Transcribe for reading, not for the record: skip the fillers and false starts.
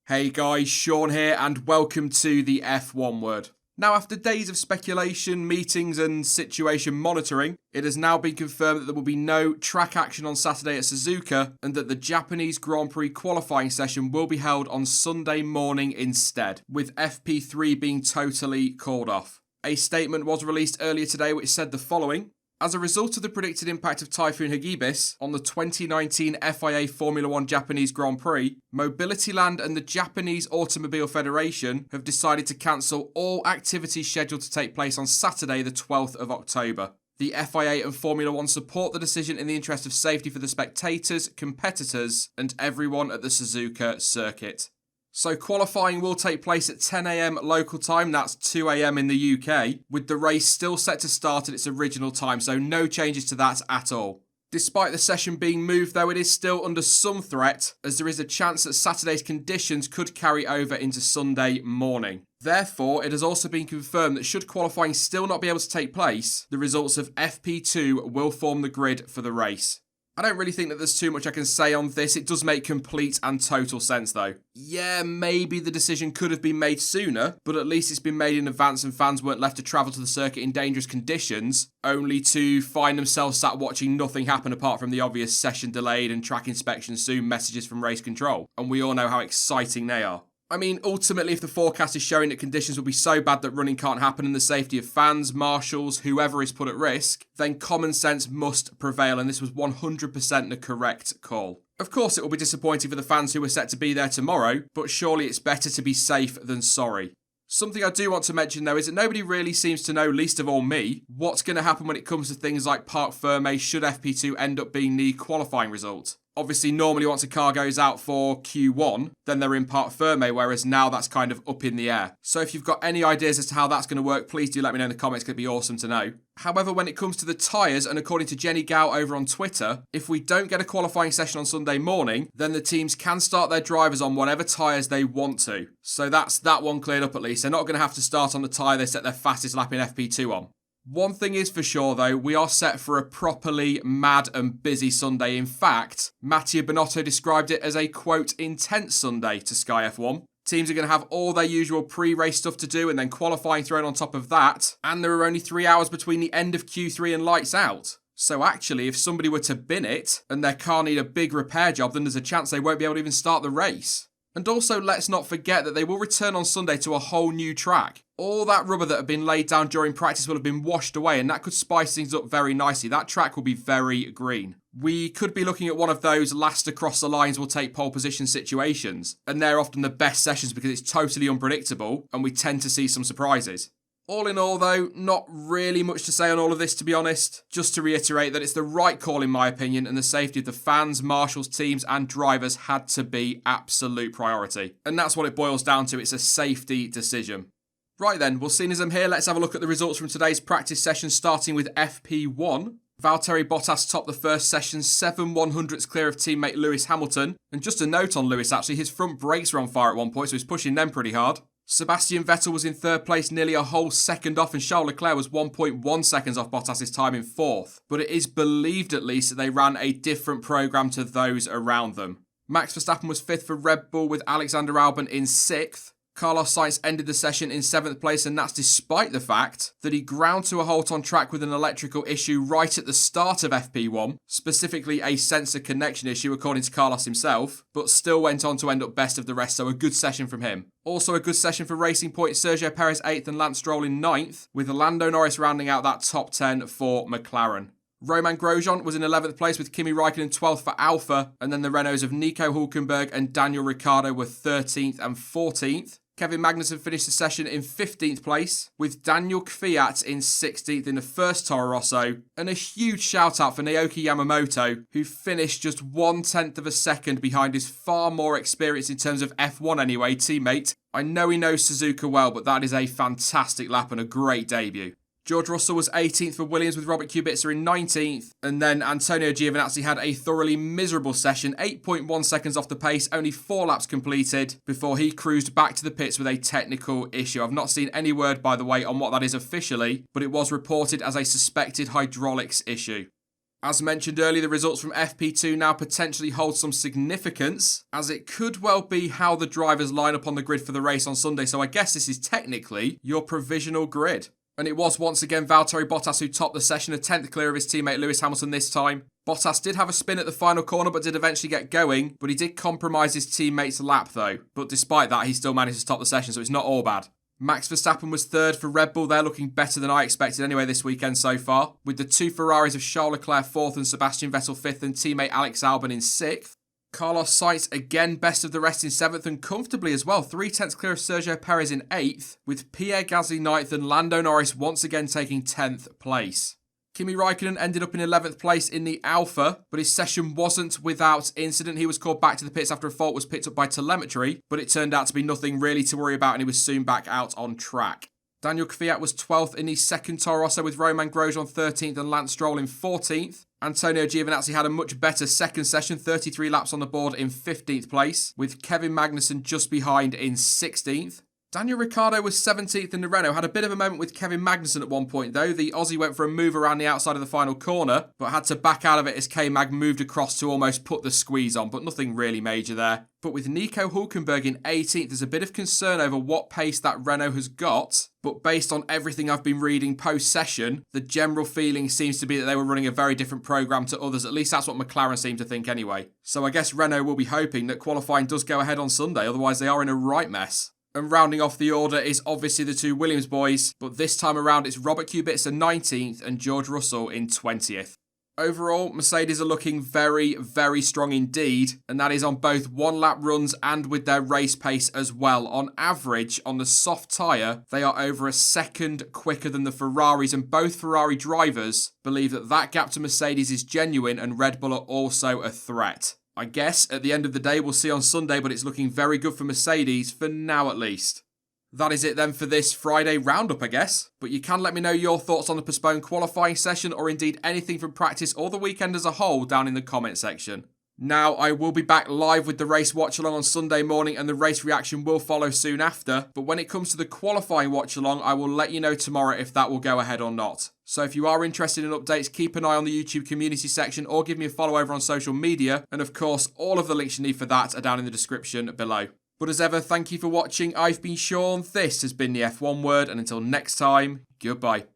Hey guys, Sean here and welcome to the F1 Word. Now, after days of speculation, meetings and situation monitoring, it has now been confirmed that there will be no track action on Saturday at Suzuka and that the Japanese Grand Prix qualifying session will be held on Sunday morning instead, with FP3 being totally called off. A statement was released earlier today which said the following: as a result of the predicted impact of Typhoon Hagibis on the 2019 FIA Formula 1 Japanese Grand Prix, Mobility Land and the Japanese Automobile Federation have decided to cancel all activities scheduled to take place on Saturday the 12th of October. The FIA and Formula 1 support the decision in the interest of safety for the spectators, competitors and everyone at the Suzuka Circuit. So qualifying will take place at 10 AM local time, that's 2 AM in the UK, with the race still set to start at its original time, so no changes to that at all. Despite the session being moved though, it is still under some threat, as there is a chance that Saturday's conditions could carry over into Sunday morning. Therefore, it has also been confirmed that should qualifying still not be able to take place, the results of FP2 will form the grid for the race. I don't really think that there's too much I can say on this. It does make complete and total sense though. Yeah, maybe the decision could have been made sooner, but at least it's been made in advance and fans weren't left to travel to the circuit in dangerous conditions, only to find themselves sat watching nothing happen apart from the obvious session delayed and track inspection soon messages from race control. And we all know how exciting they are. I mean, ultimately, if the forecast is showing that conditions will be so bad that running can't happen and the safety of fans, marshals, whoever is put at risk, then common sense must prevail, and this was 100% the correct call. Of course, it will be disappointing for the fans who were set to be there tomorrow, but surely it's better to be safe than sorry. Something I do want to mention though is that nobody really seems to know, least of all me, what's going to happen when it comes to things like Parc Fermé should FP2 end up being the qualifying result. Obviously, normally once a car goes out for Q1, then they're in Parc Fermé, whereas now that's kind of up in the air. So if you've got any ideas as to how that's going to work, please do let me know in the comments, because it'd be awesome to know. However, when it comes to the tyres, and according to Jenny Gao over on Twitter, if we don't get a qualifying session on Sunday morning, then the teams can start their drivers on whatever tyres they want to. So that's that one cleared up at least. They're not going to have to start on the tyre they set their fastest lap in FP2 on. One thing is for sure though, we are set for a properly mad and busy Sunday. In fact, Mattia Binotto described it as a quote intense Sunday to Sky F1. Teams are going to have all their usual pre-race stuff to do and then qualifying thrown on top of that. And there are only 3 hours between the end of Q3 and lights out. So actually, if somebody were to bin it and their car need a big repair job, then there's a chance they won't be able to even start the race. And also, let's not forget that they will return on Sunday to a whole new track. All that rubber that had been laid down during practice will have been washed away, and that could spice things up very nicely. That track will be very green. We could be looking at one of those last across the lines will take pole position situations, and they're often the best sessions because it's totally unpredictable, and we tend to see some surprises. All in all though, not really much to say on all of this, to be honest. Just to reiterate that it's the right call in my opinion, and the safety of the fans, marshals, teams and drivers had to be absolute priority. And that's what it boils down to, it's a safety decision. Right then, well seeing as I'm here, let's have a look at the results from today's practice session, starting with FP1. Valtteri Bottas topped the first session 7/100ths clear of teammate Lewis Hamilton. And just a note on Lewis actually, his front brakes were on fire at one point, so he's pushing them pretty hard. Sebastian Vettel was in third place, nearly a whole second off, and Charles Leclerc was 1.1 seconds off Bottas' time in fourth. But it is believed at least that they ran a different programme to those around them. Max Verstappen was fifth for Red Bull with Alexander Albon in sixth. Carlos Sainz ended the session in 7th place, and that's despite the fact that he ground to a halt on track with an electrical issue right at the start of FP1, specifically a sensor connection issue according to Carlos himself, but still went on to end up best of the rest, so a good session from him. Also a good session for Racing Point, Sergio Perez 8th and Lance Stroll in 9th, with Lando Norris rounding out that top 10 for McLaren. Romain Grosjean was in 11th place with Kimi Raikkonen 12th for Alpha, and then the Renaults of Nico Hülkenberg and Daniel Ricciardo were 13th and 14th. Kevin Magnussen finished the session in 15th place, with Daniel Kvyat in 16th in the first Toro Rosso, and a huge shout out for Naoki Yamamoto, who finished just 1/10 of a second behind his far more experienced in terms of F1 anyway teammate. I know he knows Suzuka well, but that is a fantastic lap and a great debut. George Russell was 18th for Williams with Robert Kubica in 19th. And then Antonio Giovinazzi had a thoroughly miserable session, 8.1 seconds off the pace, only 4 laps completed before he cruised back to the pits with a technical issue. I've not seen any word, by the way, on what that is officially, but it was reported as a suspected hydraulics issue. As mentioned earlier, the results from FP2 now potentially hold some significance, as it could well be how the drivers line up on the grid for the race on Sunday, so I guess this is technically your provisional grid. And it was once again Valtteri Bottas who topped the session, a 10th clear of his teammate Lewis Hamilton this time. Bottas did have a spin at the final corner but did eventually get going, but he did compromise his teammate's lap though. But despite that, he still managed to top the session, so it's not all bad. Max Verstappen was third for Red Bull. They're looking better than I expected anyway this weekend so far, with the two Ferraris of Charles Leclerc fourth and Sebastian Vettel fifth and teammate Alex Albon in sixth. Carlos Sainz again best of the rest in seventh and comfortably as well, 3/10 clear of Sergio Perez in eighth, with Pierre Gasly ninth and Lando Norris once again taking 10th place. Kimi Raikkonen ended up in 11th place in the Alpha, but his session wasn't without incident. He was called back to the pits after a fault was picked up by telemetry, but it turned out to be nothing really to worry about and he was soon back out on track. Daniel Kvyat was 12th in his second Toro Rosso with Romain Grosjean 13th and Lance Stroll in 14th. Antonio Giovinazzi had a much better second session, 33 laps on the board in 15th place, with Kevin Magnussen just behind in 16th. Daniel Ricciardo was 17th in the Renault, had a bit of a moment with Kevin Magnussen at one point though. The Aussie went for a move around the outside of the final corner, but had to back out of it as K-Mag moved across to almost put the squeeze on, but nothing really major there. But with Nico Hülkenberg in 18th, there's a bit of concern over what pace that Renault has got, but based on everything I've been reading post-session, the general feeling seems to be that they were running a very different programme to others, at least that's what McLaren seem to think anyway. So I guess Renault will be hoping that qualifying does go ahead on Sunday, otherwise they are in a right mess. And rounding off the order is obviously the two Williams boys, but this time around it's Robert Kubica 19th and George Russell in 20th. Overall, Mercedes are looking very, very strong indeed, and that is on both one-lap runs and with their race pace as well. On average, on the soft tyre, they are over a second quicker than the Ferraris, and both Ferrari drivers believe that that gap to Mercedes is genuine and Red Bull are also a threat. I guess at the end of the day we'll see on Sunday, but it's looking very good for Mercedes for now at least. That is it then for this Friday roundup, I guess. But you can let me know your thoughts on the postponed qualifying session or indeed anything from practice or the weekend as a whole down in the comment section. Now, I will be back live with the race watch-along on Sunday morning and the race reaction will follow soon after. But when it comes to the qualifying watch-along, I will let you know tomorrow if that will go ahead or not. So if you are interested in updates, keep an eye on the YouTube community section or give me a follow over on social media. And of course, all of the links you need for that are down in the description below. But as ever, thank you for watching. I've been Sean, this has been the F1 Word, and until next time, goodbye.